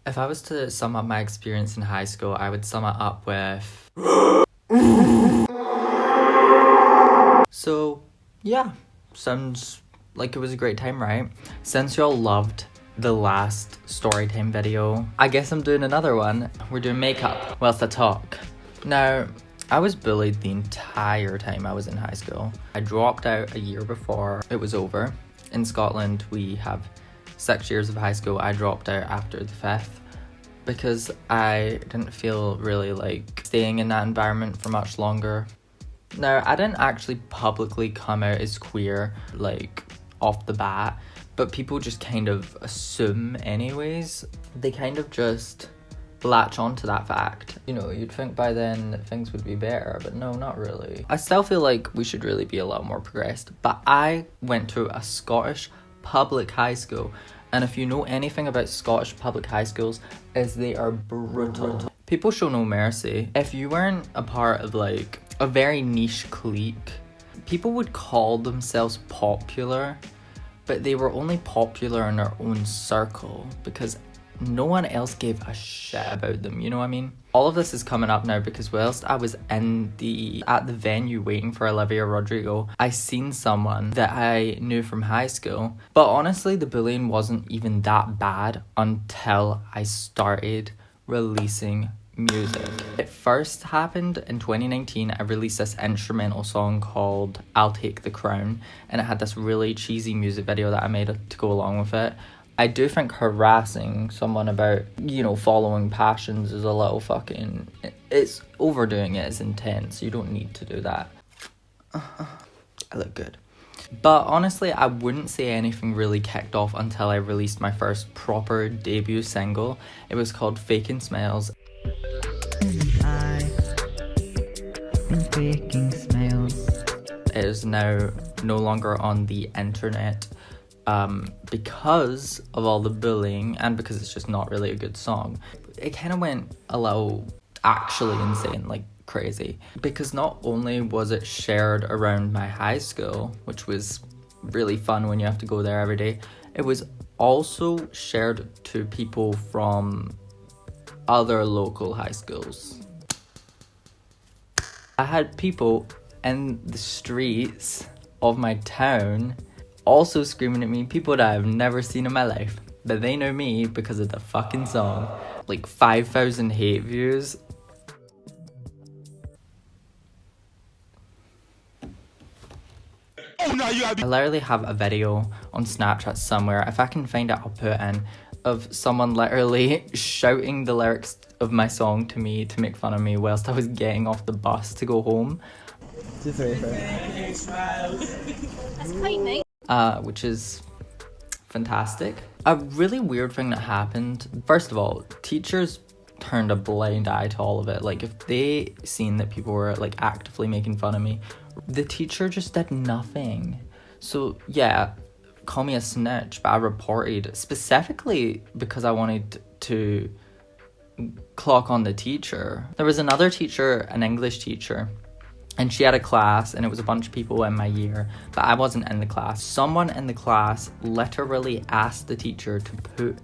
If I was to sum up my experience in high school, I would sum it up with... So, yeah. Sounds like it was a great time, right? Since y'all loved the last story time video, I guess I'm doing another one. We're doing makeup whilst I talk. Now, I was bullied the entire time I was in high school. I dropped out a year before it was over. In Scotland, we have 6 years of high school. I dropped out after the 5th because I didn't feel really like staying in that environment for much longer. Now, I didn't actually publicly come out as queer, like, off the bat, but people just kind of assume anyways. They kind of just latch onto that fact. You know, you'd think by then that things would be better, but no, not really. I still feel like we should really be a lot more progressed, but I went to a Scottish public high school, and if you know anything about Scottish public high schools, is they are brutal. People show no mercy. If you weren't a part of like a very niche clique, people would call themselves popular, but they were only popular in their own circle because no one else gave a shit about them, you know what I mean? All of this is coming up now because whilst I was at the venue waiting for Olivia Rodrigo, I seen someone that I knew from high school. But honestly, the bullying wasn't even that bad until I started releasing music. It first happened in 2019. I released this instrumental song called I'll Take the Crown, and it had this really cheesy music video that I made to go along with it. I do think harassing someone about, you know, following passions is a little fucking... It's overdoing it, it's intense. You don't need to do that. I look good. But honestly, I wouldn't say anything really kicked off until I released my first proper debut single. It was called Faking Smiles. Faking Smiles. It is now no longer on the internet. Because of all the bullying and because it's just not really a good song. It kind of went a little actually insane, like crazy. Because not only was it shared around my high school, which was really fun when you have to go there every day, it was also shared to people from other local high schools. I had people in the streets of my town also screaming at me, people that I've never seen in my life, but they know me because of the fucking song. Like 5,000 hate views. I literally have a video on Snapchat somewhere, if I can find it I'll put it in, of someone literally shouting the lyrics of my song to me to make fun of me whilst I was getting off the bus to go home. That's quite nice. Which is fantastic. A really weird thing that happened, first of all, teachers turned a blind eye to all of it. Like, if they seen that people were like actively making fun of me, the teacher just did nothing. So yeah, call me a snitch, but I reported specifically because I wanted to clock on the teacher. There was another teacher, an English teacher, and she had a class and it was a bunch of people in my year, but I wasn't in the class. Someone in the class literally asked the teacher to put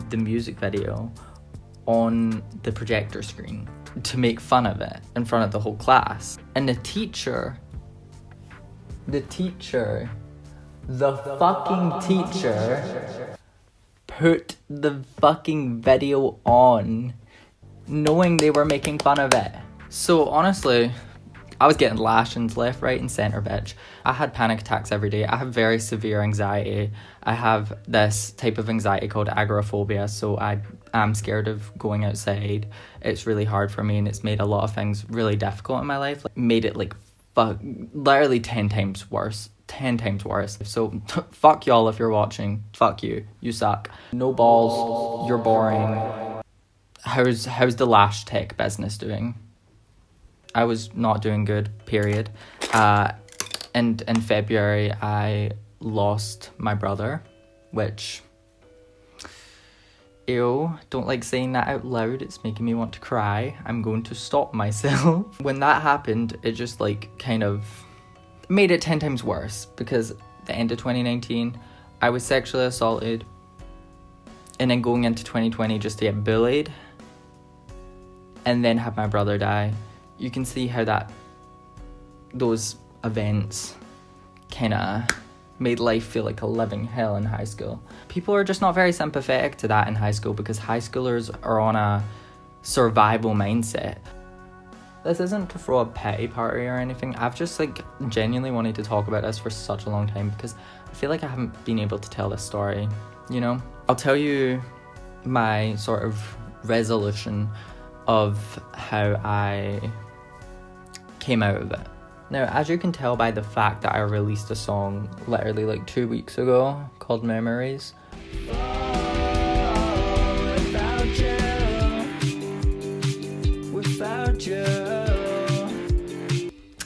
the music video on the projector screen to make fun of it in front of the whole class. And the fucking teacher put the fucking video on knowing they were making fun of it. So honestly, I was getting lashings left, right and centre, bitch. I had panic attacks every day. I have very severe anxiety. I have this type of anxiety called agoraphobia, so I am scared of going outside. It's really hard for me and it's made a lot of things really difficult in my life. Like, made it like literally 10 times worse. 10 times worse. So fuck y'all if you're watching. Fuck you. You suck. No balls. You're boring. How's the lash tech business doing? I was not doing good, period. And in February, I lost my brother, which, ew, don't like saying that out loud. It's making me want to cry. I'm going to stop myself. When that happened, it just like kind of made it 10 times worse because the end of 2019, I was sexually assaulted and then going into 2020 just to get bullied, and then have my brother die. You can see how those events kind of made life feel like a living hell in high school. People are just not very sympathetic to that in high school because high schoolers are on a survival mindset. This isn't to throw a pity party or anything. I've just genuinely wanted to talk about this for such a long time because I feel like I haven't been able to tell this story, you know? I'll tell you my sort of resolution of how I came out of it. Now, as you can tell by the fact that I released a song literally 2 weeks ago called Memories.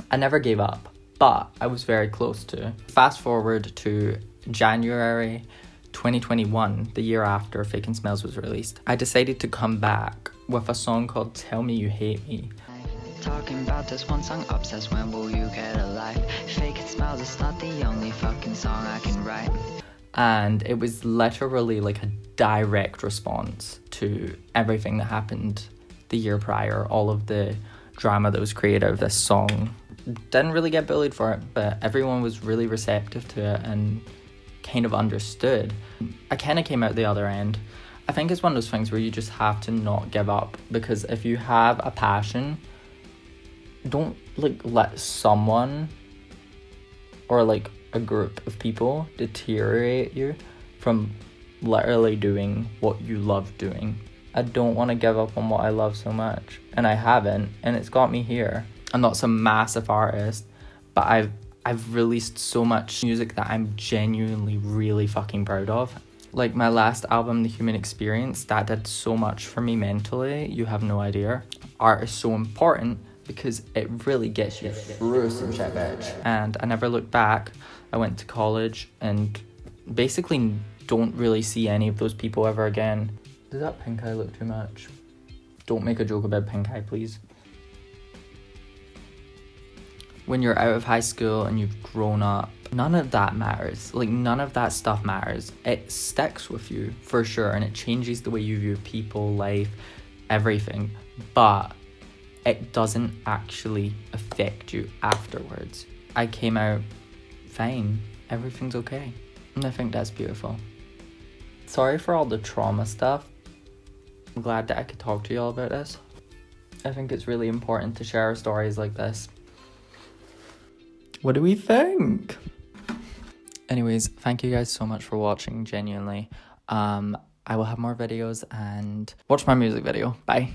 I never gave up, but I was very close to. Fast forward to January 2021, the year after Fake and Smells was released. I decided to come back with a song called Tell Me You Hate Me. Talking about this one song, obsessed, when will you get a life? Fake and Smells is not the only fucking song I can write. And it was literally a direct response to everything that happened the year prior, all of the drama that was created out of this song. Didn't really get bullied for it, but everyone was really receptive to it and kind of understood. I kind of came out the other end. I think it's one of those things where you just have to not give up, because if you have a passion, don't let someone or a group of people deteriorate you from literally doing what you love doing. I don't want to give up on what I love so much, and I haven't, and it's got me here. I'm not some massive artist, but I've released so much music that I'm genuinely really fucking proud of. My last album, The Human Experience, that did so much for me mentally, you have no idea. Art is so important because it really gets you through some shit, bitch. And I never looked back. I went to college and basically don't really see any of those people ever again. Does that pink eye look too much? Don't make a joke about pink eye, please. When you're out of high school and you've grown up, none of that matters. None of that stuff matters. It sticks with you for sure, and it changes the way you view people, life, everything. But it doesn't actually affect you afterwards. I came out fine. Everything's okay. And I think that's beautiful. Sorry for all the trauma stuff. I'm glad that I could talk to y'all about this. I think it's really important to share stories like this. What do we think? Anyways, thank you guys so much for watching, genuinely. I will have more videos, and watch my music video. Bye.